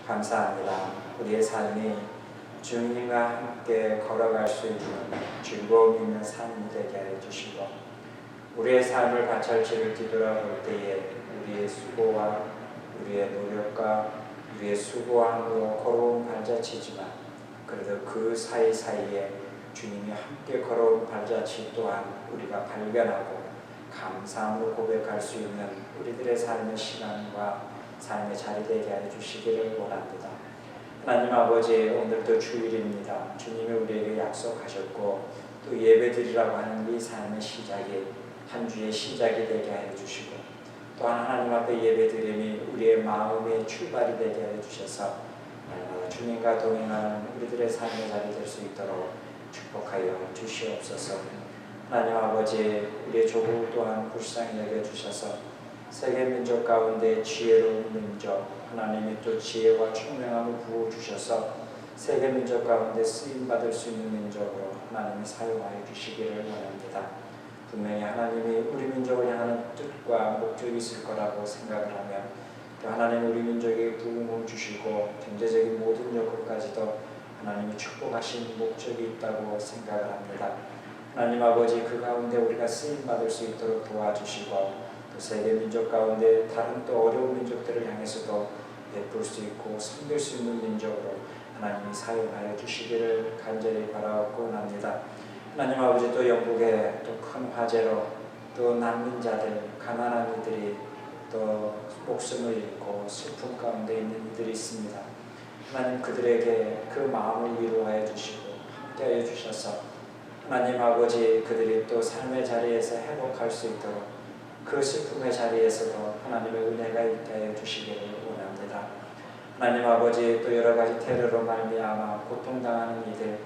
감사합니다. 우리의 삶이 주님과 함께 걸어갈 수 있는 즐거움 있는 삶이 되게 해 주시고, 우리의 삶을 관찰지를 뒤돌아볼 때에 우리의 수고와 우리의 노력과 우리의 수고함으로 걸어온 발자취지만, 그래도 그 사이사이에 주님이 함께 걸어온 발자취 또한 우리가 발견하고 감사함으로 고백할 수 있는 우리들의 삶의 시간과 삶의 자리 되게 해 주시기를 원합니다. 하나님 아버지, 오늘도 주일입니다. 주님이 우리에게 약속하셨고 또 예배드리라고 하는 이 삶의 시작이 한 주의 시작이 되게 해 주시고, 또한 하나님 앞에 예배드림이 우리의 마음의 출발이 되게 해 주셔서 날마다 주님과 동행하는 우리들의 삶의 자리 될 수 있도록 축복하여 주시옵소서. 하나님 아버지, 우리의 조국 또한 불쌍히 여겨주셔서 세계 민족 가운데 지혜로운 민족, 하나님이 또 지혜와 총명함을 부어주셔서 세계 민족 가운데 쓰임받을 수 있는 민족으로 하나님이 사용하여 주시기를 원합니다. 분명히 하나님이 우리 민족을 향하는 뜻과 목적이 있을 거라고 생각을 하며, 또 하나님 우리 민족에게 부흥을 주시고 경제적인 모든 여건까지도 하나님이 축복하신 목적이 있다고 생각을 합니다. 하나님 아버지, 그 가운데 우리가 쓰임받을 수 있도록 도와주시고, 또 세계 민족 가운데 다른 또 어려운 민족들을 향해서도 베풀 수 있고 섬길 수 있는 민족으로 하나님이 사용하여 주시기를 간절히 바라옵고 합니다. 하나님 아버지, 또 영국의 또 큰 화재로 또 난민자들, 가난한 이들이 또 목숨을 잃고 슬픔 가운데 있는 이들이 있습니다. 하나님, 그들에게 그 마음을 위로하여 주시고 함께하여 주셔서 하나님 아버지, 그들이 또 삶의 자리에서 회복할 수 있도록 그 슬픔의 자리에서도 하나님의 은혜가 있게 하여 주시기를 원합니다. 하나님 아버지, 또 여러 가지 테러로 말미암아 고통당하는 이들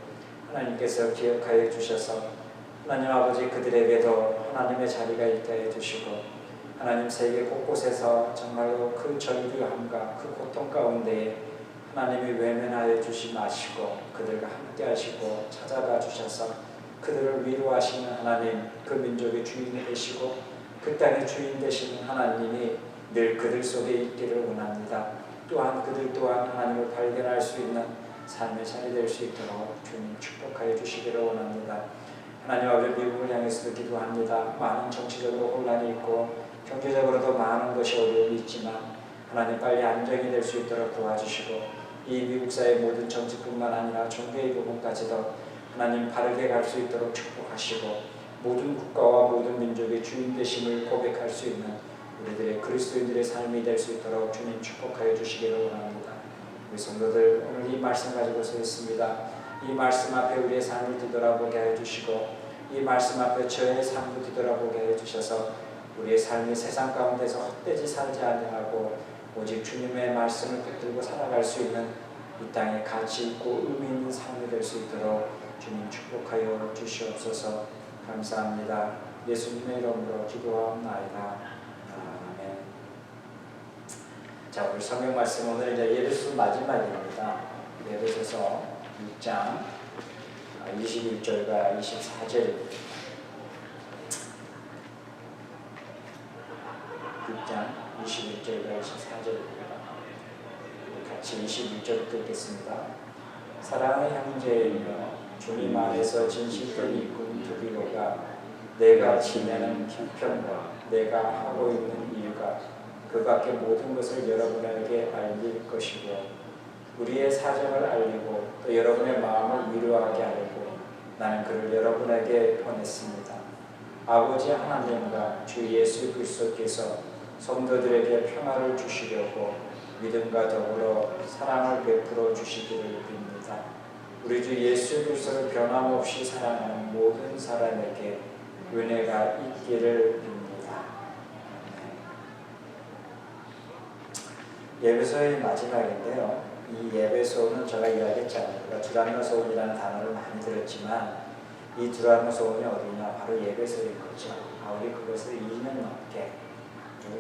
하나님께서 기억하여 주셔서 하나님 아버지, 그들에게도 하나님의 자리가 있게 하여 주시고, 하나님 세계 곳곳에서 정말로 그 절규함과 그 고통 가운데에 하나님이 외면하여 주시 마시고 그들과 함께 하시고 찾아가 주셔서 그들을 위로하시는 하나님, 그 민족의 주인이 되시고 그 땅의 주인 되시는 하나님이 늘 그들 속에 있기를 원합니다. 또한 그들 또한 하나님을 발견할 수 있는 삶의 자리 될 수 있도록 주님 축복하여 주시기를 원합니다. 하나님 아버지, 미국을 향해서도 기도합니다. 많은 정치적으로 혼란이 있고 경제적으로도 많은 것이 어려움이 있지만 하나님 빨리 안정이 될 수 있도록 도와주시고, 이 미국 사회의 모든 정치뿐만 아니라 종교의 부분까지도 하나님 바르게 갈 수 있도록 축복하시고, 모든 국가와 모든 민족의 주인 되심을 고백할 수 있는 우리들의 그리스도인들의 삶이 될 수 있도록 주님 축복하여 주시기를 원합니다. 우리 성도들, 오늘 이 말씀 가지고 서 있습니다. 이 말씀 앞에 우리의 삶을 뒤돌아보게 해 주시고, 이 말씀 앞에 저의 삶도 뒤돌아보게 해 주셔서 우리의 삶이 세상 가운데서 헛되지 살지 아니하고 오직 주님의 말씀을 붙들고 살아갈 수 있는 이 땅에 가치 있고 의미 있는 삶이 될 수 있도록 주님 축복하여 주시옵소서. 감사합니다. 예수님의 이름으로 기도하옵나이다. 아멘. 자, 우리 성경 말씀 오늘 이제 예배소 마지막입니다. 예배소서 6장 21절과 24절입니다. 6장 21절과 24절입니다. 같이 21절부터 읽겠습니다. 사랑하는 형제이며 주님 안에서 진실된 일꾼 두비로가, 내가 지내는 형편과 내가 하고 있는 이유가 그 밖의 모든 것을 여러분에게 알릴 것이고, 우리의 사정을 알리고 또 여러분의 마음을 위로하게 하려고 나는 그를 여러분에게 보냈습니다. 아버지 하나님과 주 예수 그리스도께서 성도들에게 평화를 주시려고 믿음과 더불어 사랑을 베풀어 주시기를 빕니다. 우리 주 예수 그리스도를 변함없이 사랑하는 모든 사람에게 은혜가 있기를 빕니다. 예배소의 마지막인데요. 이 예배소는 제가 이야기했잖아요. 두란노소원이라는 단어를 많이 들었지만 이 두란노소원이 어디냐? 바로 예배소인 거죠. 우리 그것을 2년 넘게,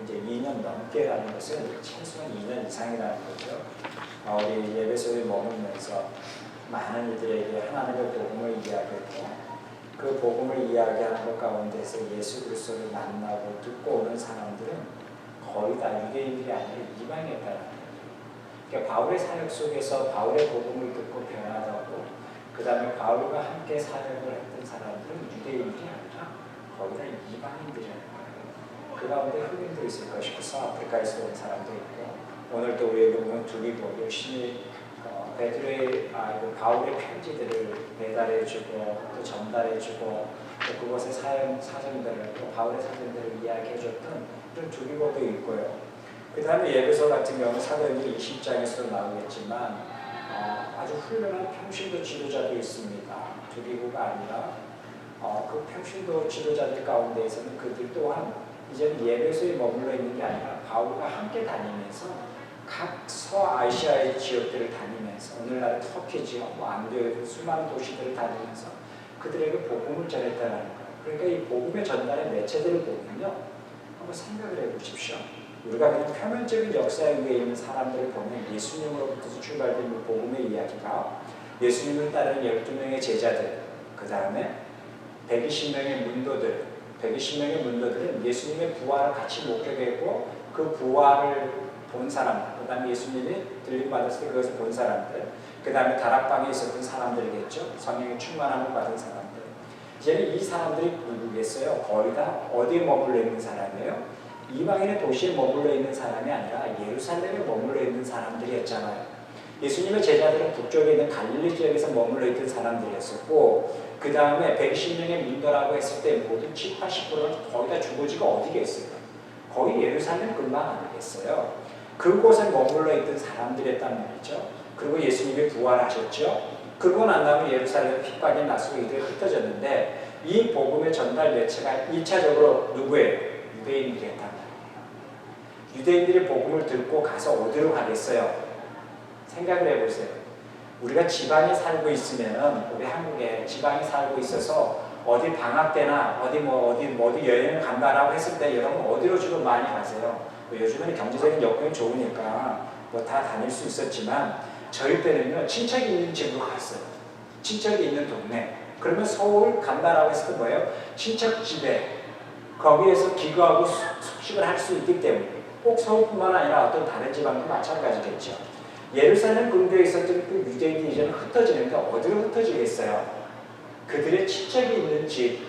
이제 2년 넘게라는 것은 최소한 2년 이상이라는 거죠. 우리 예배소에 머물면서 많은 이들에게 하나님의 복음을 이야기했고, 그 복음을 이야기하는 것 가운데서 예수 그리스도를 만나고 듣고 오는 사람들은 거의 다 유대인들이 아니라 이방이었다는 거예요. 그러니까 바울의 사역 속에서 바울의 복음을 듣고 변화하고 그 다음에 바울과 함께 사역을 했던 사람들은 유대인들이 아니라 거의 다 이방인들이라는 거예요. 그 가운데 흑인도 있을 것이고 서아프리카에서 온 사람도 있고 오늘도 우리에게 보면 두리고 열심히 베드로의 바울의 편지들을 배달해주고 또 전달해주고 또 그곳의 사정들을 또 바울의 사정들을 이야기해줬던 이런 두리고도 있고요. 그 다음에 예배소 같은 경우는 사도행전 20장에서도 나오겠지만 아주 훌륭한 평신도 지도자도 있습니다. 두리고가 아니라 그 평신도 지도자들 가운데에서는 그들 또한 이제는 예배소에 머물러 있는 게 아니라 바울과 함께 다니면서 각 서아시아의 지역들을 다니면서 오늘날 터키 지역, 안디옥 수많은 도시들을 다니면서 그들에게 복음을 전했다는 거예요. 그러니까 이 복음의 전달의 매체들을 보면요, 한번 생각을 해보십시오. 우리가 그냥 표면적인 역사 위에 있는 사람들을 보면 예수님으로부터 출발된 복음의 이야기가 예수님을 따르는 12명의 제자들, 그 다음에 120명의 문도들, 120명의 문도들은 예수님의 부활을 같이 목격했고 그 부활을 본 사람들, 그 다음에 예수님이 들림받았을 때 그것을 본 사람들, 그 다음에 다락방에 있었던 사람들이겠죠. 성령의 충만함을 받은 사람들. 이제는 이 사람들이 누구겠어요? 거의 다 어디에 머물러 있는 사람이에요? 이방인의 도시에 머물러 있는 사람이 아니라 예루살렘에 머물러 있는 사람들이었잖아요. 예수님의 제자들은 북쪽에 있는 갈릴리 지역에서 머물러 있던 사람들이었었고 그 다음에 120명의 문도라고 했을 때 모든 7, 80%는 거의 다 주거지가 어디겠어요? 거의 예루살렘 근방 아니겠어요? 그곳에 머물러 있던 사람들이었단 말이죠. 그리고 예수님이 부활하셨죠. 그러고 난 다음에 예루살렘 핍박이 나서 이들이 흩어졌는데 이 복음의 전달 매체가 1차적으로 누구예요? 유대인들이 했단 말이에요. 유대인들이 복음을 듣고 가서 어디로 가겠어요? 생각을 해보세요. 우리가 지방에 살고 있으면 우리 한국에 지방에 살고 있어서 어디 방학 때나 어디 여행을 간다라고 했을 때 여러분 어디로 주로 많이 가세요? 요즘에는 경제적인 여건이 좋으니까 다 다닐 수 있었지만 저희 때는요 친척이 있는 집으로 갔어요. 친척이 있는 동네. 그러면 서울 간다라고 했을 때 뭐예요? 친척 집에 거기에서 기거하고 숙식을 할 수 있기 때문에 꼭 서울뿐만 아니라 어떤 다른 지방도 마찬가지겠죠. 예루살렘 근교에 있었던 그 유대인들이 이제는 흩어지는데 어디로 흩어지겠어요? 그들의 친척이 있는 집,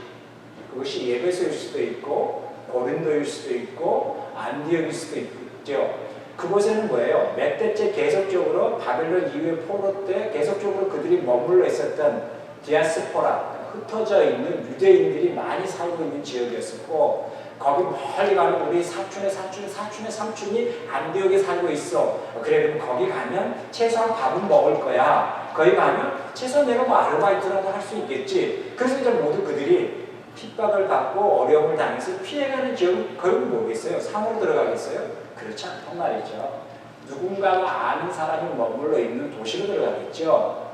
그것이 에베소일 수도 있고 고린도일 수도 있고 안디옥일 수도 있죠. 그곳에는 뭐예요? 몇 대째 계속적으로 바벨론 이후의 포로 때 계속적으로 그들이 머물러 있었던 디아스포라, 흩어져 있는 유대인들이 많이 살고 있는 지역이었었고 거기 멀리 가는 우리 사촌의 삼촌이 안디옥에 살고 있어. 그래 그럼 거기 가면 최소한 밥은 먹을 거야. 거기 가면 최소한 내가 뭐 아르바이트라도 할 수 있겠지. 그래서 이제 모두 그들이 핍박을 받고 어려움을 당해서 피해가는 지역은 거의 모르겠어요. 상으로 들어가겠어요? 그렇지 않단 말이죠. 누군가가 아는 사람이 머물러 있는 도시로 들어가겠죠.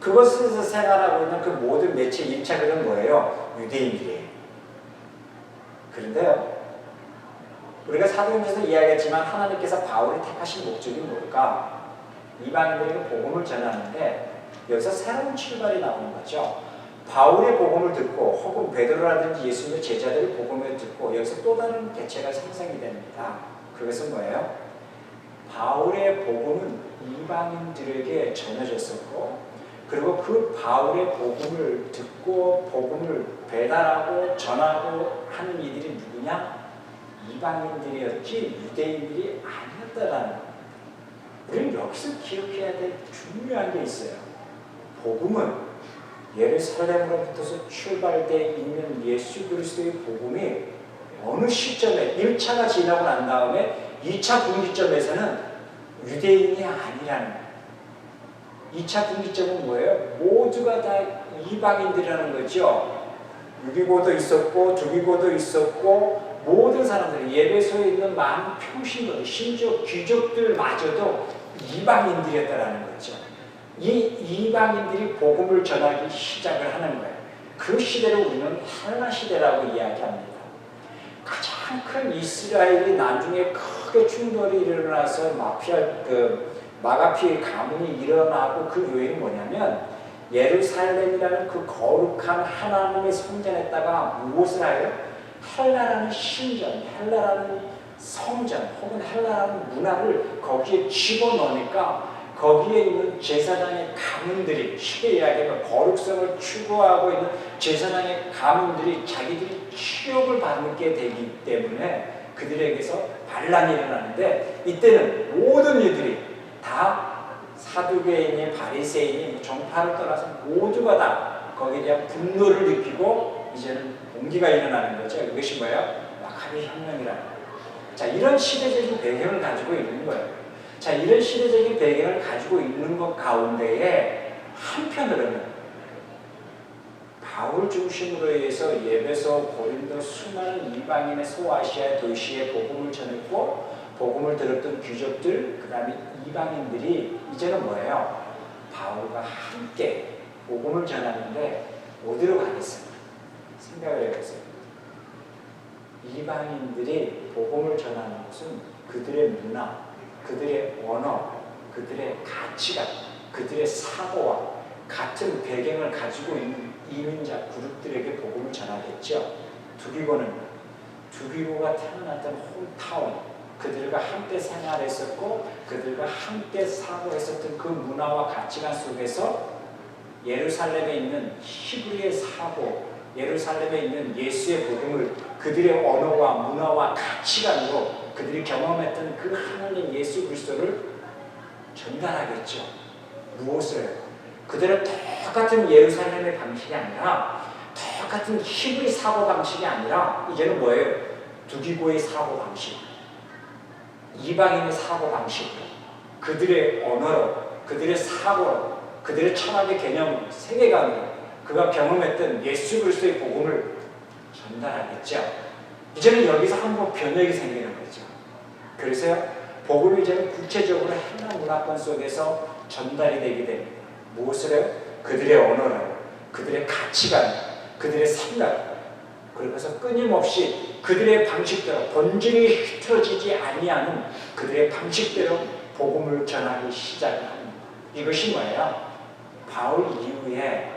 그것에서 생활하고 있는 그 모든 매체 1차들은 뭐예요? 유대인들이에요. 그런데요, 우리가 사도행전에서 이야기했지만 하나님께서 바울을 택하신 목적이 뭘까? 이방인들에게 복음을 전하는데 여기서 새로운 출발이 나오는 거죠. 바울의 복음을 듣고 혹은 베드로라든지 예수님의 제자들의 복음을 듣고 여기서 또 다른 개체가 생성이 됩니다. 그것은 뭐예요? 바울의 복음은 이방인들에게 전해졌었고 그리고 그 바울의 복음을 듣고 복음을 배달하고 전하고 하는 이들이 누구냐? 이방인들이었지 유대인들이 아니었다라는 겁니다. 우리는 여기서 기억해야 될 중요한 게 있어요. 복음은 예루살렘으로부터 출발되어 있는 예수 그리스도의 복음이 어느 시점에 1차가 지나고 난 다음에 2차 분기점에서는 유대인이 아니라는 거예요. 2차 분기점은 뭐예요? 모두가 다 이방인들이라는 거죠. 유기고도 있었고 두기고도 있었고 모든 사람들이 예배소에 있는 많은 평신도들 심지어 귀족들마저도 이방인들이었다라는 거죠. 이 이방인들이 복음을 전하기 시작을 하는 거예요. 그 시대를 우리는 헬라 시대라고 이야기합니다. 가장 큰 이스라엘이 나중에 크게 충돌이 일어나서 마가피의 가문이 일어나고 그 요인이 뭐냐면 예루살렘이라는 그 거룩한 하나님의 성전에다가 무엇을 하여? 헬라라는 신전, 헬라라는 성전 혹은 헬라라는 문화를 거기에 집어넣으니까 거기에 있는 제사장의 가문들이, 쉽게 이야기하면 거룩성을 추구하고 있는 제사장의 가문들이 자기들이 치욕을 받게 되기 때문에 그들에게서 반란이 일어나는데, 이때는 모든 이들이 다 사두개인이, 바리새인이, 정파를 떠나서 모두가 다 거기에 대한 분노를 느끼고 이제는 공기가 일어나는 거죠. 이것이 뭐예요? 마카비 혁명이라는 거예요. 자, 이런 시대적인 배경을 가지고 있는 거예요. 자, 이런 시대적인 배경을 가지고 있는 것 가운데에 한편으로는 바울 중심으로 해서 예배소, 고린도 수많은 이방인의 소아시아 도시에 복음을 전했고 복음을 들었던 귀족들, 그 다음에 이방인들이 이제는 뭐예요? 바울과 함께 복음을 전하는데 어디로 가겠어요? 생각을 해보세요. 이방인들이 복음을 전하는 것은 그들의 문화, 그들의 언어, 그들의 가치관, 그들의 사고와 같은 배경을 가지고 있는 이민자 그룹들에게 복음을 전하겠죠. 두기고가 태어났던 홈타운, 그들과 함께 생활했었고 그들과 함께 사고했었던 그 문화와 가치관 속에서 예루살렘에 있는 히브리의 사고, 예루살렘에 있는 예수의 복음을 그들의 언어와 문화와 가치관으로 그들이 경험했던 그 하나님 예수 그리스도를 전달하겠죠. 무엇을? 그들은 똑같은 예루살렘의 방식이 아니라, 똑같은 히브리 사고 방식이 아니라 이제는 뭐예요? 두기고의 사고 방식, 이방인의 사고 방식, 그들의 언어로, 그들의 사고로, 그들의 철학의 개념, 세계관으로 그가 경험했던 예수 그리스도의 복음을 전달하겠죠. 이제는 여기서 한번 변혁이 생기는 거죠. 그래서 복음이 이제는 구체적으로 헬라 문화권 속에서 전달이 되게 됩니다. 무엇을 해요? 그들의 언어로, 그들의 가치관, 그들의 생각, 그래서 끊임없이 그들의 방식대로, 본질이 흐트러지지 아니하는 그들의 방식대로 복음을 전하기 시작합니다. 이것이 뭐예요? 바울 이후에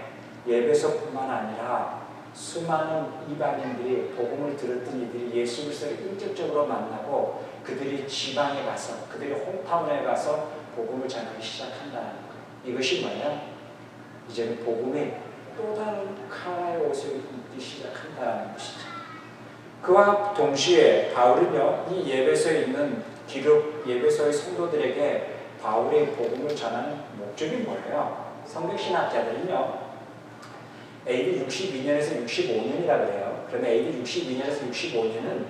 예배소뿐만 아니라 수많은 이방인들이 복음을 들었던 이들이 예수 그리스도를 인격적으로 만나고 그들이 지방에 가서, 그들이 홈타운에 가서 복음을 전하기 시작한다는 것. 이것이 뭐냐? 이제는 복음이 또 다른 카라의 옷을 입기 시작한다는 것이죠. 그와 동시에 바울은요, 이 예배소에 있는 기록, 예배소의 성도들에게 바울의 복음을 전하는 목적이 뭐예요? 성경신학자들은요, AD 62년에서 65년이라고 해요. 그러면 AD 62년에서 65년은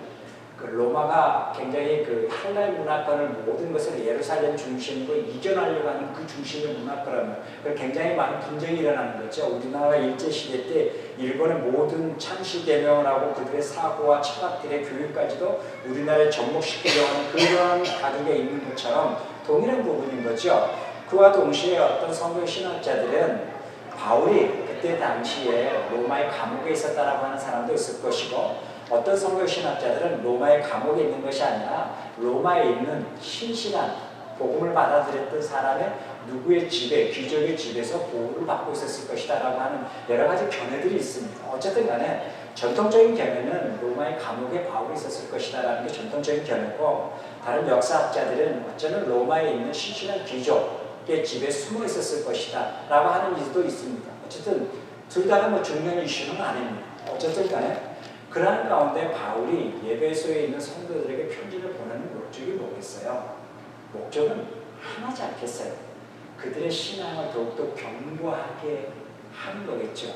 그 로마가 굉장히 그 헬라의 문화권을 모든 것을 예루살렘 중심으로 이전하려고 하는 그 중심의 문화권이라면 굉장히 많은 분쟁이 일어나는 거죠. 우리나라 일제시대 때 일본의 모든 창시개명을 하고 그들의 사고와 철학들의 교육까지도 우리나라에 접목시키려고 하는 그런 가족에 있는 것처럼 동일한 부분인 거죠. 그와 동시에 어떤 성경 신학자들은 바울이 그때 당시에 로마의 감옥에 있었다라고 하는 사람도 있을 것이고, 어떤 성경신학자들은 로마의 감옥에 있는 것이 아니라 로마에 있는 신실한 복음을 받아들였던 사람의 누구의 집에, 귀족의 집에서 보호를 받고 있었을 것이다 라고 하는 여러 가지 견해들이 있습니다. 어쨌든 간에 전통적인 견해는 로마의 감옥에 바울이 있었을 것이다 라는 게 전통적인 견해고, 다른 역사학자들은 어쩌면 로마에 있는 신실한 귀족의 집에 숨어 있었을 것이다 라고 하는 이유도 있습니다. 어쨌든 둘 다가 뭐 중요한 이슈는 아닙니다. 어쨌든 간에 그러한 가운데 바울이 예배소에 있는 성도들에게 편지를 보내는 목적이 뭐겠어요? 목적은 하나지 않겠어요? 그들의 신앙을 더욱더 견고하게 하는 거겠죠.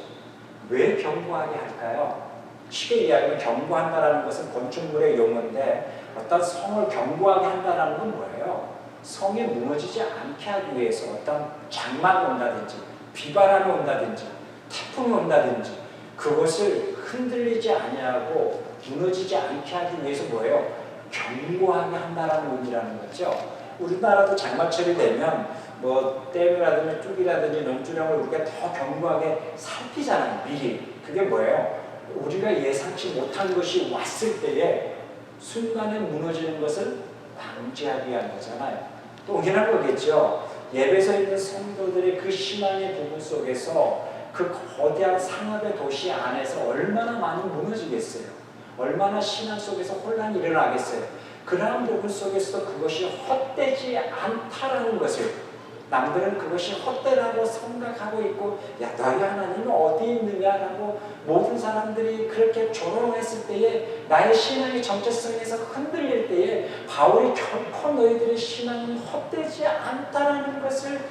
왜 견고하게 할까요? 쉽게 이야기하면 견고한다는 것은 건축물의 용어인데, 어떤 성을 견고하게 한다는 건 뭐예요? 성이 무너지지 않게 하기 위해서 어떤 장마가 온다든지 비바람이 온다든지 태풍이 온다든지 그것을 흔들리지 아니하고 무너지지 않게 하기 위해서 뭐예요? 견고하게 한다는 의미라는 거죠. 우리나라도 장마철이 되면 뭐 댐이라든지 뚝이라든지 논두렁을 우리가 더 견고하게 살피잖아요. 미리. 그게 뭐예요? 우리가 예상치 못한 것이 왔을 때에 순간에 무너지는 것을 방지하기 위한 거잖아요. 또 동일한 거겠죠. 예배소에 있는 성도들의 그 신앙의 부분 속에서 그 거대한 상업의 도시 안에서 얼마나 많이 무너지겠어요. 얼마나 신앙 속에서 혼란이 일어나겠어요. 그러한 부분 속에서도 그것이 헛되지 않다라는 것을, 남들은 그것이 헛되다고 생각하고 있고, 야 너희 하나님은 어디 있느냐라고 모든 사람들이 그렇게 조롱했을 때에, 나의 신앙의 정체성에서 흔들릴 때에 바울이 결코 너희들의 신앙은 헛되지 않다라는 것을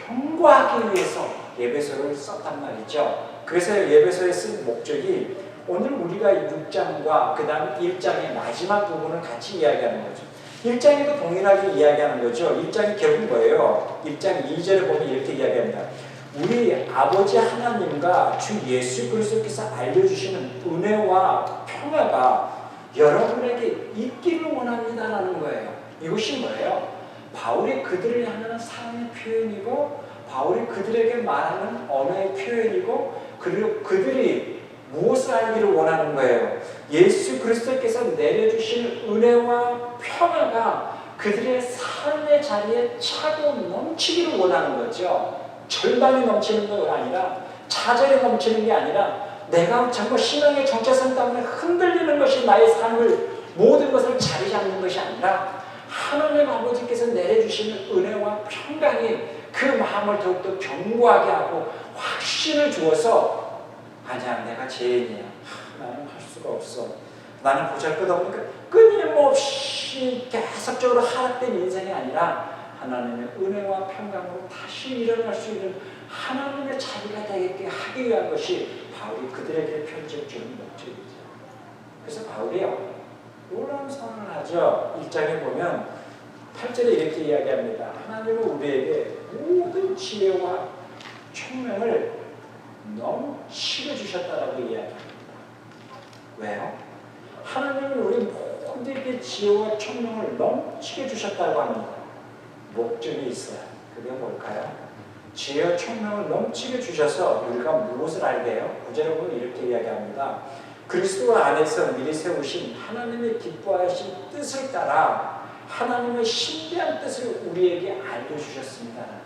경고하기 위해서 예배서를 썼단 말이죠. 그래서 예배서에 쓴 목적이 오늘 우리가 6장과 그 다음 1장의 마지막 부분을 같이 이야기하는 거죠. 1장에도 동일하게 이야기하는 거죠. 1장이 결국 뭐예요? 1장 2절에 보면 이렇게 이야기합니다. 우리 아버지 하나님과 주 예수 그리스도께서 알려주시는 은혜와 평화가 여러분에게 있기를 원합니다라는 거예요. 이것이 뭐예요? 바울이 그들을 향하는 사랑의 표현이고, 바울이 그들에게 말하는 언어의 표현이고, 그리고 그들이 무엇을 알기를 원하는 거예요? 예수 그리스도께서 내려주신 은혜와 평화가 그들의 삶의 자리에 차고 넘치기를 원하는 거죠. 절망이 넘치는 게 아니라, 좌절이 넘치는 게 아니라, 내가 정말 신앙의 정체성 때문에 흔들리는 것이 나의 삶을, 모든 것을 자리 잡는 것이 아니라, 하나님 아버지께서 내려주시는 은혜와 평강이 그 마음을 더욱더 견고하게 하고 확신을 주어서, 아니야 내가 죄인이야, 나는 할 수가 없어, 나는 보잘것없으니까, 끊임없이 계속적으로 하락된 인생이 아니라 하나님의 은혜와 평강으로 다시 일어날 수 있는 하나님의 자리가 되게 하기 위한 것이 바울이 그들에게 편지를 주는 목적이죠. 그래서 바울이요 놀라운 선언을 하죠. 1장에 보면 8절에 이렇게 이야기합니다. 하나님은 우리에게 모든 지혜와 총명을 넘치게 주셨다라고 이야기합니다. 왜요? 하나님은 우리 모두에게 지혜와 총명을 넘치게 주셨다고 합니다. 목적이 있어요. 그게 뭘까요? 지혜와 총명을 넘치게 주셔서 우리가 무엇을 알게 해요? 9절에 보면 이렇게 이야기합니다. 그리스도 안에서 미리 세우신 하나님의 기뻐하신 뜻을 따라 하나님의 신비한 뜻을 우리에게 알려주셨습니다.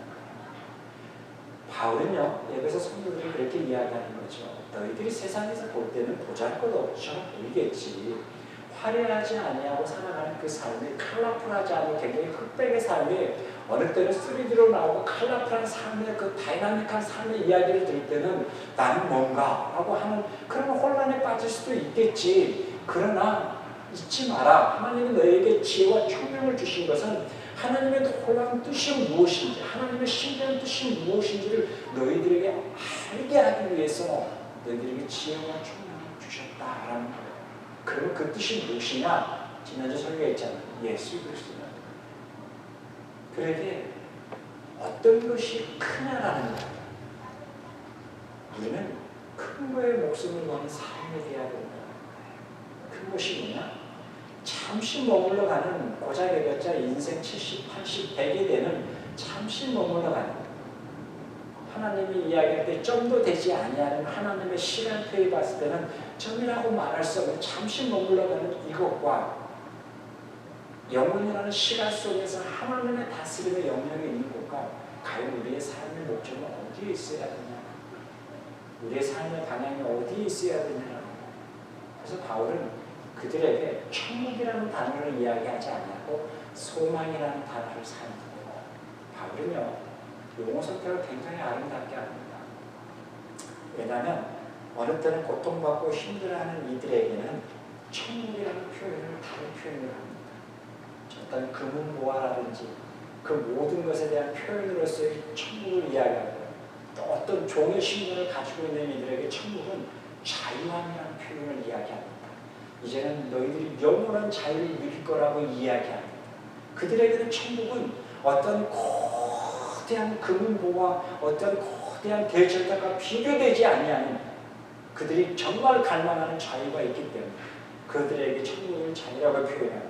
바울은요, 에베소 성도들이 그렇게 이야기하는 거죠. 너희들이 세상에서 볼 때는 보잘것없어 보이겠지. 화려하지 아니하고 살아가는 그 삶이, 컬러풀하지 않은 굉장히 흑백의 삶이, 어느 때는 3D로 나오고 컬러풀한 삶의 그 다이나믹한 삶의 이야기를 들을 때는 나는 뭔가 라고 하는 그런 혼란에 빠질 수도 있겠지. 그러나 잊지 마라. 하나님이 너에게 지혜와 총명을 주신 것은 하나님의 놀라운 뜻이 무엇인지, 하나님의 신비한 뜻이 무엇인지를 너희들에게 알게 하기 위해서 너희들에게 지혜와 총명을 주셨다라는 거예요. 그러면 그 뜻이 무엇이냐? 지난주 설교가 있잖아요. 예수 그리스도는 그에게 어떤 것이 크냐라는 거예요. 우리는 큰 거에 목숨을 거는 삶에 대해야 된다. 큰 것이 뭐냐? 잠시 머물러 가는 고작해봤자 인생 70, 80, 100이 되는 잠시 머물러 가는, 하나님이 이야기할 때 점도 되지 아니하는 하나님의 시간표에 봤을 때는 점이라고 말할 수 없는 잠시 머물러 가는 이것과 영혼이라는 시간 속에서 하나님의 다스림의 영역에 있는 것과 과연 우리의 삶의 목적은 어디에 있어야 되냐, 우리의 삶의 방향이 어디에 있어야 되냐. 그래서 바울은 그들에게 천국이라는 단어를 이야기하지 않고 소망이라는 단어를 사용합니다. 바울은요, 용어 선택을 굉장히 아름답게 합니다. 왜냐하면 어느 때는 고통받고 힘들어하는 이들에게는 천국이라는 표현을 다른 표현을 합니다. 어떤 금은보화라든지 그 모든 것에 대한 표현으로서의 천국을 이야기하고, 또 어떤 종의 신분을 가지고 있는 이들에게 천국은 자유함이라는 표현을 이야기합니다. 이제는 너희들이 영원한 자유를 누릴 거라고 이야기합니다. 그들에게는 천국은 어떤 거대한 금은보화, 어떤 거대한 대전당과 비교되지 아니하는, 그들이 정말 갈망하는 자유가 있기 때문에 그들에게 천국을 자유라고 표현합니다.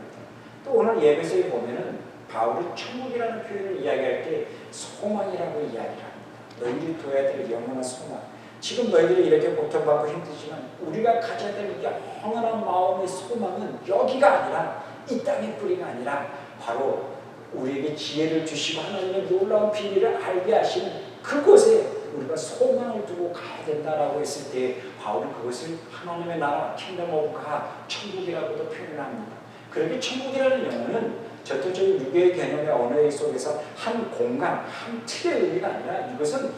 또 오늘 예배서에 보면은 바울이 천국이라는 표현을 이야기할 때 소망이라고 이야기를 합니다. 너희들이 둬야 될 영원한 소망. 지금 너희들이 이렇게 고통받고 힘들지만 우리가 가져야 될 영원한 마음의 소망은 여기가 아니라, 이 땅의 뿌리가 아니라 바로 우리에게 지혜를 주시고 하나님의 놀라운 비밀을 알게 하시는 그곳에 우리가 소망을 두고 가야 된다라고 했을 때 바울은 그것을 하나님의 나라, 킹덤 오브 갓, 천국이라고도 표현합니다. 그렇게 천국이라는 영어는 전통적인 유교의 개념의 언어 속에서 한 공간, 한 틀의 의미가 아니라 이것은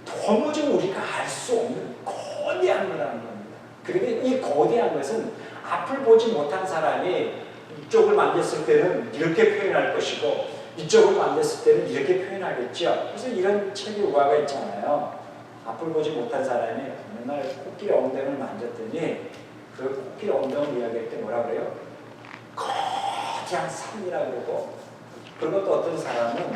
도무지 우리가 알 수 없는 거대한 거라는 겁니다. 그런데 이 거대한 것은 앞을 보지 못한 사람이 이쪽을 만졌을 때는 이렇게 표현할 것이고 이쪽을 만졌을 때는 이렇게 표현하겠죠. 그래서 이런 책의 우화가 있잖아요. 앞을 보지 못한 사람이 어느 날 코끼리 엉덩이를 만졌더니 그 코끼리 엉덩이를 이야기할 때 뭐라 그래요? 거대한 산이라고 그러고, 그리고 또 어떤 사람은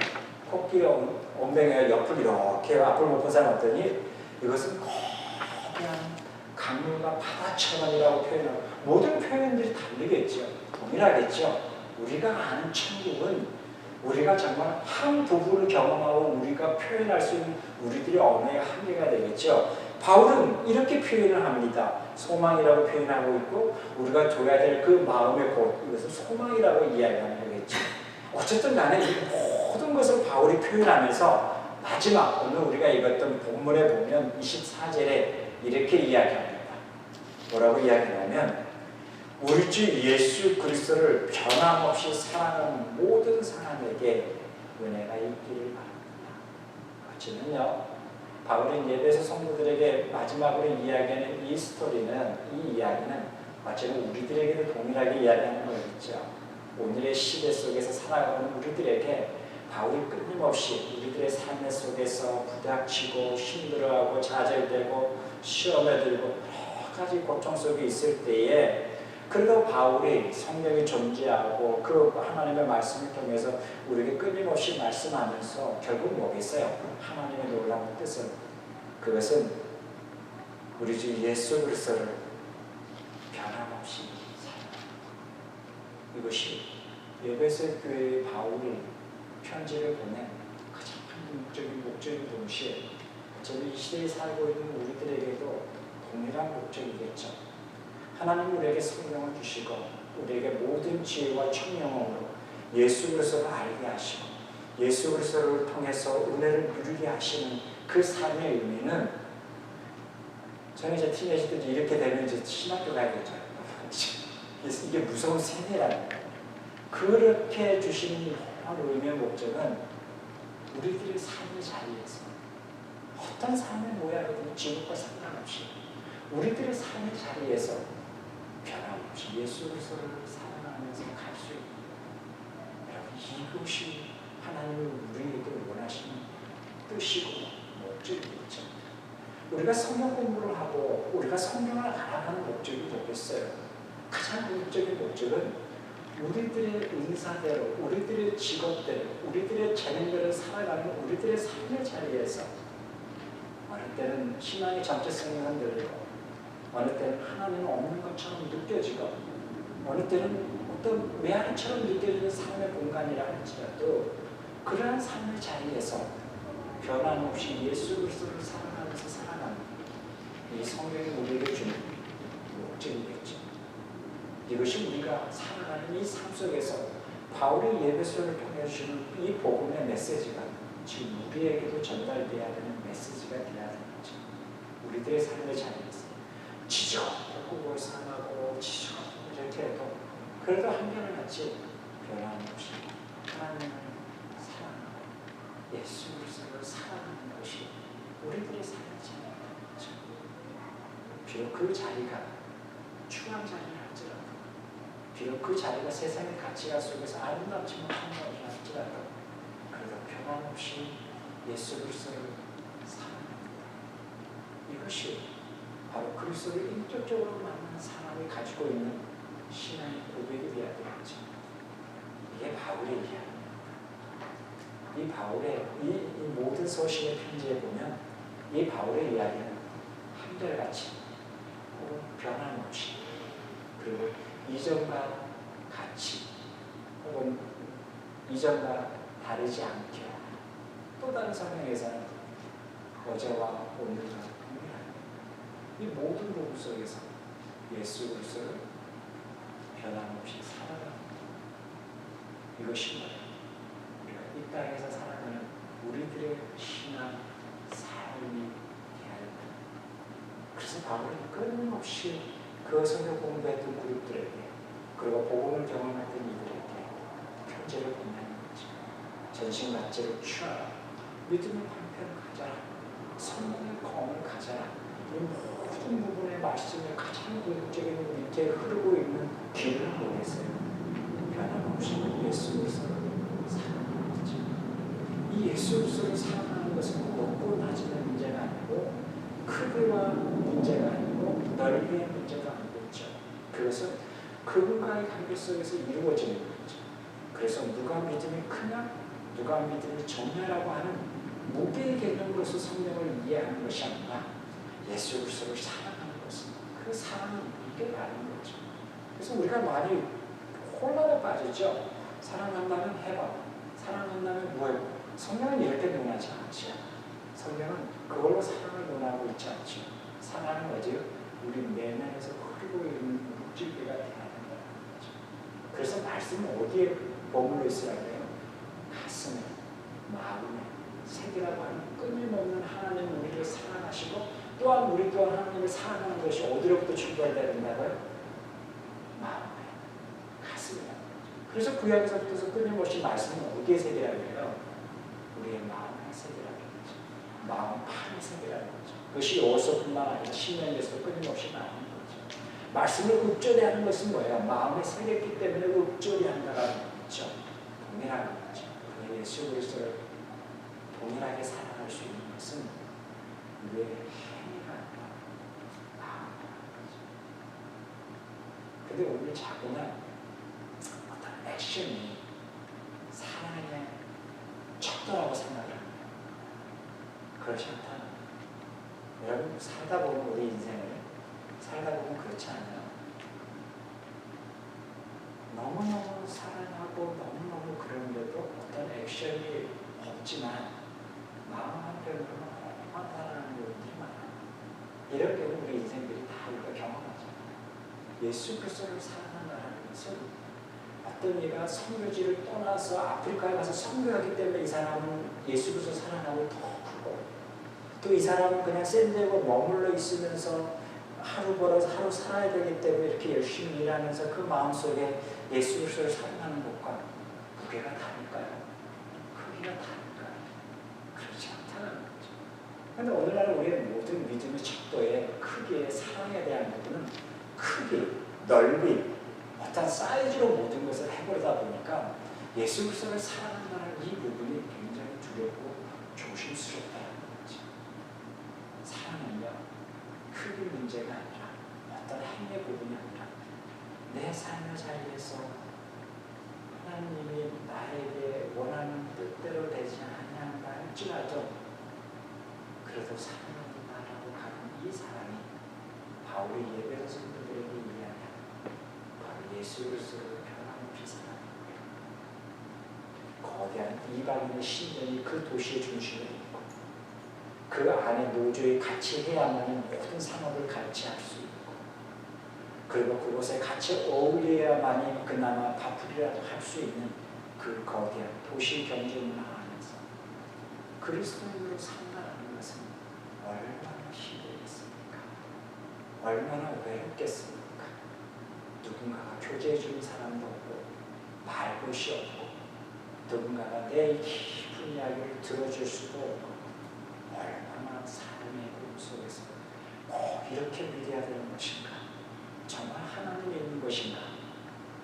코끼리 엉덩이가 옆을 이렇게 앞을 못 본 사람 어떠니 이것은 거대한 강물과 바다처럼이라고 표현하고, 모든 표현들이 다르겠죠. 동일하겠죠. 우리가 아는 천국은 우리가 정말 한 부분을 경험하고 우리가 표현할 수 있는 우리들의 언어의 한계가 되겠죠. 바울은 이렇게 표현을 합니다. 소망이라고 표현하고 있고 우리가 줘야 될 그 마음의 곳, 이것을 소망이라고 이야기하는 거겠죠. 어쨌든 간에 이 모든 것을 바울이 표현하면서 마지막 오늘 우리가 읽었던 본문에 보면 24절에 이렇게 이야기합니다. 뭐라고 이야기하냐면 우리 주 예수 그리스도를 변함없이 사랑하는 모든 사람에게 은혜가 있기를 바랍니다. 어쩌면요, 바울이 예배에서 성도들에게 마지막으로 이야기하는 이 스토리는, 이 이야기는 어쩌면 우리들에게도 동일하게 이야기하는 거겠죠. 오늘의 시대 속에서 살아가는 우리들에게 바울이 끊임없이 우리들의 삶의 속에서 부닥치고 힘들어하고 좌절되고 시험에 들고 여러 가지 고통 속에 있을 때에, 그래도 바울이 성령이 존재하고 그 하나님의 말씀을 통해서 우리에게 끊임없이 말씀하면서 결국 뭐겠어요? 하나님의 놀라운 뜻은, 그것은 우리 주 예수 그리스도를 변함없이 사랑하는, 이것이 에베소 교회의 바울이 편지를 보낸 가장 궁극적인 목적인 동시에 어차피 이 시대에 살고 있는 우리들에게도 동일한 목적이겠죠. 하나님 우리에게 성령을 주시고 우리에게 모든 지혜와 청명함으로 예수 그리스도를 알게 하시고 예수 그리스도를 통해서 은혜를 누리게 하시는 그 삶의 의미는, 저는 이제 티네이저들이 이렇게 되면 이제 신학교 가야겠죠. 이게 무서운 세뇌라는 거예요. 그렇게 주시는 의미의 목적은 우리들의 삶의 자리에서 어떤 삶의 모양이든 지금과 상관없이 우리들의 삶의 자리에서 변함없이 예수 그리스도를 사랑하면서 갈 수 있는, 여러분 이것이 하나님이 우리에게 원하시는 뜻이고 목적이겠죠. 우리가 성경 공부를 하고 우리가 성경을 알아가는 목적이 뭐겠어요? 가장 궁극적인 목적은 우리들의 은사대로, 우리들의 직업대로, 우리들의 재능대로 살아가는 우리들의 삶의 자리에서 어느 때는 신앙의 정체성이 흔들리고 어느 때는 하나님은 없는 것처럼 느껴지고 어느 때는 어떤 메아리처럼 느껴지는 삶의 공간이라 할지라도 그러한 삶의 자리에서 변함없이 예수 그리스도를 사랑하면서 살아가는 이 성경이 우리에게 주는 목적이겠죠. 이것이 우리가 살아가는 이 삶 속에서 바울이 예배소를 통해 주시는 이 복음의 메시지가 지금 우리에게도 전달되어야 되는 메시지가 되어야 되는 거죠. 우리들의 삶의 자리에서 지저분하고 상하고 지저분하고 이렇게 해도 그래도 한결같이 변함없이 하나님을 사랑하고 예수 그리스도를 사랑하는 것이 우리들의 삶의 자리죠. 비록 그 자리가 추한 자리라 할지라도, 비록 그 자리가 세상의 가치가 속에서 아름답지 못한 것이라 할지라도, 그래도 변함없이 예수 그리스도를 사랑합니다. 이것이 바로 그리스도를 인격적으로 만난 사람이 가지고 있는 신앙의 고백이 되어야 되겠죠. 이게 바울의 이야기입니다. 이 바울의 이 모든 서신의 편지에 보면 이 바울의 이야기는 한결같이 변함없이, 그리고 이전과 같이 혹은 이전과 다르지 않게, 또 다른 성경에서는 어제와 오늘과 이 모든 부분 속에서 예수 그리스도를 변함없이 살아가는, 이것이 뭐예요? 우리가 이 땅에서 살아가는 우리들의 신앙 삶이 되어야 한다. 그래서 바울은 끊임없이 그 성경 공부했던 그룹들에게, 그리고 복음을 경험했던 이들에게 편지를 보내는 거죠. 전신갑주를 취하라. 믿음의 방편을 가져라. 성령의 검을 가져라. 이 모든 부분의 말씀의 가장 궁극적인 밑에 흐르고 있는 길을 모르겠어요. 변함없이 예수 그리스도를 사랑하는 거죠. 이 예수 그리스도를 사랑하는 것은 높고 낮은 문제가 아니고 크기와 문제가 아니고 넓이의 문제가 아니겠죠. 그것은 그분과의 관계 속에서 이루어지는 거죠. 그래서 누가 믿음이 크냐, 누가 믿음이 적냐라고 하는 무게의 개념으로서 성령을 이해하는 것이 아니라 예수 그리스도를 사랑하는 것은 그 사랑은 이게 아닌 거죠. 그래서 우리가 많이 혼란에 빠지죠. 사랑한다면 해봐. 사랑한다면 뭐해? 성령은 이렇게 논하지 않죠. 성령은 그걸로 사랑을 논하고 있지 않죠. 사랑은 뭐죠? 우리 내면에서 흐르고 있는 물질기가 돼야 된다는 거죠. 그래서 말씀은 어디에 머물러 있으라 그래요? 가슴에, 마음에, 색이라고 하는 끊임없는 하나님 우리를 사랑하시고 또한 우리 또한 하나님을 사랑하는 것이 어디로부터 출발돼야 된다고요? 마음에, 가슴에. 그래서 구약에서부터 끊임없이 말씀은 어디에 색이라고 해요? 우리의 마음의 색이라고 하죠. 마음 판의 색이라는 거죠. 그것이 여호수아뿐만 아니라 신명기에서도 끊임없이 나오는 거죠. 말씀을 읊조리 하는 것은 뭐예요? 마음에 새겼기 때문에 읊조리 한다라는 거죠. 동일한 거죠. 예수 그리스도를 동일하게 사랑할 수 있는 것은 우리의 행위가 아니라 마음이라는 거죠. 근데 우리 자꾸는 어떤 액션이 사랑의 척도라고 생각을 합니다. 그렇지 않다는 거예요. 여러분 살다 보면 우리 인생을 살다 보면 그렇지 않아요. 너무너무 사랑하고 너무너무 그런데도 어떤 액션이 없지만 마음 한편으로는 너무나 사랑하는 부분들이 많아요. 이럴 경우 우리 인생들이 다 우리가 경험하잖아요. 예수 그리스도를 사랑한다는 것은 어떤 이가 선교지를 떠나서 아프리카에 가서 선교하기 때문에 이 사람은 예수 그리스도 사랑하고 더 크고 또 이 사람은 그냥 샌디에고 머물러 있으면서 하루 벌어서 하루 살아야 되기 때문에 이렇게 열심히 일하면서 그 마음속에 예수 그리스도를 사랑하는 것과 무게가 다를까요? 크기가 다를까요? 그렇지 않다는 거죠. 그런데 오늘날 우리의 모든 믿음의 척도에 크기의 사랑에 대한 부분은 크기, 넓이, 어떤 사이즈로 모든 것을 해버리다 보니까 예수 그리스도를 사랑한다는 이 부분이 굉장히 두렵고 조심스럽다는 거죠. 사랑은요, 크기 문제가 아니라 어떤 행위의 부분이 아니라 내 삶의 자리에서 하나님이 나에게 원하는 뜻대로 되지 않는다 할지라도 그래도 사랑한다라고 하는 이 사랑이 바울이 예배소 성도들에게 이야기하는 바로 예수 그리스도를 변함없이 사랑하는 거예요. 거대한 이방인의 신전이 그 도시의 중심에 있고 그 안에 노조에 같이 해야만 모든 산업을 같이 할 수 있고 그리고 그곳에 같이 어울려야만이 그나마 밥풀이라도 할 수 있는 그 거대한 도시 경제 문화 안에서 그리스도인으로 산다는 것은 얼마나 힘들겠습니까? 얼마나 외롭겠습니까? 누군가가 교제해주는 사람도 없고 말 곳이 없고 누군가가 내 깊은 이야기를 들어줄 수도 없고 얼마나 삶의 꿈 속에서 꼭 이렇게 믿어야 되는 것인가? 정말 하나님이 있는 것인가?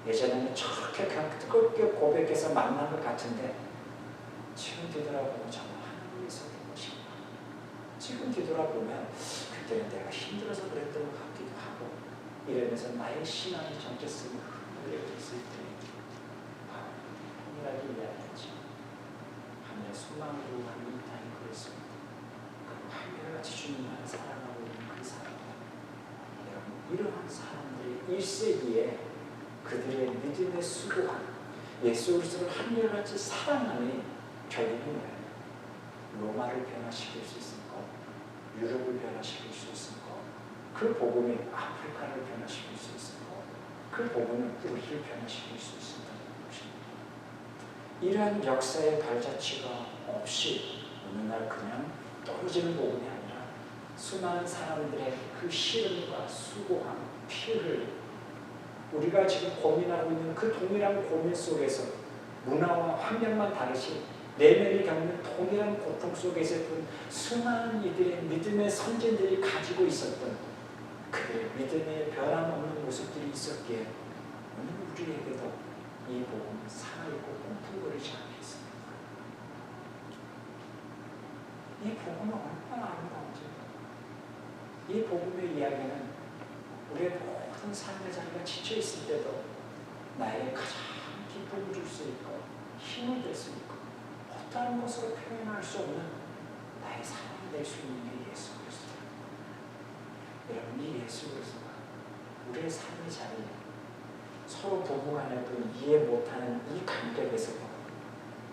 예전에는 저렇게 그냥 뜨겁게 고백해서 만난 것 같은데 지금 뒤돌아보면 정말 하나님이 있었던 것인가? 지금 뒤돌아보면 그때는 내가 힘들어서 그랬던 것 같기도 하고 이러면서 나의 신앙의 정체성이 흔들리고 있을 때 바로 동일하게 이야기하죠. 하늘의 소망으로 하는 이 땅이 그렇습니다. 하늘같이 주님만을 사랑하고 있는 그 사람, 여러분 이러한 사람들이 1세기에 그들의 믿음의 수고함, 예수 그리스도를 한결같이 사랑하니 결국은 뭐예요? 로마를 변화시킬 수 있을 것, 유럽을 변화시킬 수 있을 것, 그 복음이 아프리카를 변화시킬 수 있을 것, 그 복음은 우리를 변화시킬 수 있다는 것입니다. 이러한 역사의 발자취가 없이 어느 날 그냥 떨어지는 복음이 아니라 수많은 사람들의 그 시름과 수고함, 피를 우리가 지금 고민하고 있는 그 동일한 고민 속에서 문화와 환경만 다르시 내면이 겪는 동일한 고통 속에서 수많은 이들의 믿음의 선진들이 가지고 있었던 그들의 믿음의 변함없는 모습들이 있었기에 오늘 우리에게도 이 복음은 살아있고 꿈틀거리지 않겠습니까? 이 복음은 얼마나 아름다운지. 이 복음의 이야기는 우리의 모든 삶의 자리가 지쳐있을 때도 나의 가장 기쁨을 줄 수 있고 힘을 될 수 있고 어떠한 것으로 표현할 수 없는 나의 사랑이 될 수 있는 게 예수 그리스도입니다. 여러분, 이 예수 그리스도가 우리의 삶의 자리에 서로 부부간에도 이해 못하는 이 관계에서도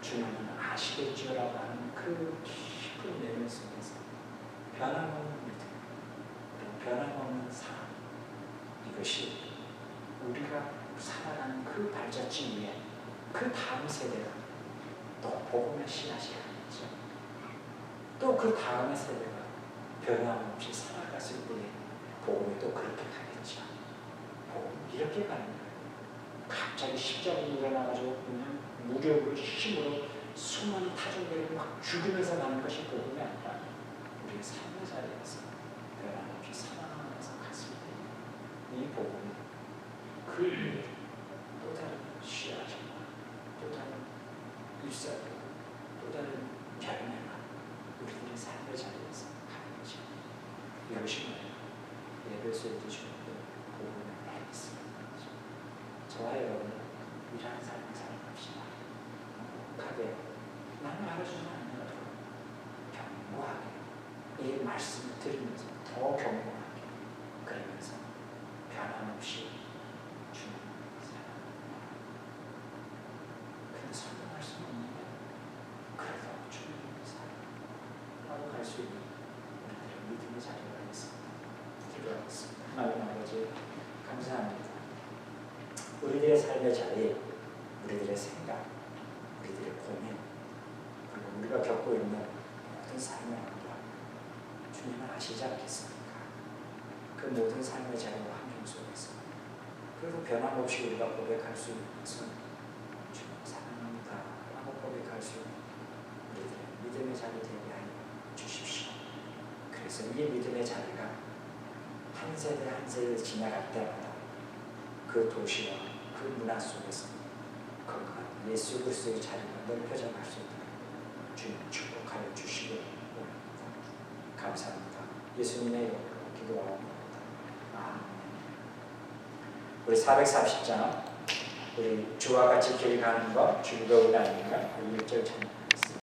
주님은 아시겠지요라고 하는 그 깊은 내면 속에서 변함없는 믿음, 변함없는 사랑, 이것이 우리가 살아가는 그 발자취 위에 그 다음 세대가 또 복음의 씨앗이 가겠죠. 또 그 다음의 세대가 변함없이 살아갔을 때에 복음이 또 그렇게 가겠죠. 복음이 이렇게 가는 거예요. 갑자기 십자가에 일어나가지고 그냥 무력으로 힘으로 수많은 타종들을 막 죽이면서 가는 것이 복음이 아니라 우리의 삶의 자리에서 변함없이 살아가면서 갔을 때 이 복음이 그 위에 또 다른 씨앗이나 또 다른 일사도 또 다른 열매가 우리들의 삶의 자리에서 가는지 이것이 뭐예요? 예배소에도 주는 복음의 메리스입니다. 저와 여러분은 이러한 삶을 살아갑시다. 행복하게 나는 알아주지 않느라도 견고하게 이 말씀을 들으면서 더 견고하게 그러면서 변함없이 주님을 사랑합니다. 근데 설명할 수는 없는데 그래도 주님을 사랑하고 갈 수 있는 우리들의 믿음의 자리가 있습니다. 기도하겠습니다. 하나님 아버지 감사합니다. 우리들의 삶의 자리, 우리들의 생각, 우리들의 고민, 그리고 우리가 겪고 있는 모든 삶의 환경, 주님은 아시지 않겠습니까? 그 모든 삶의 자리와 환경 속에서 그래도 변함없이 우리가 고백할 수 있는 것은 주님 사랑합니다 라고 고백할 수 있는 우리들의 믿음의 자리 되게 하여 주십시오. 그래서 이 믿음의 자리가 한 세대 한 세대 지나갈 때마다 그 도시와 그 문화 속에서 건강한 예수 그리스도의 자리가 넓혀져 갈 수 있도록 주님 축복하여 주시기 원합니다. 감사합니다. 예수님의 이름으로 기도하옵나이다. 아멘. 우리 430장 우리 주와 같이 길 가는 것 즐거운 아닌가 1절 찬양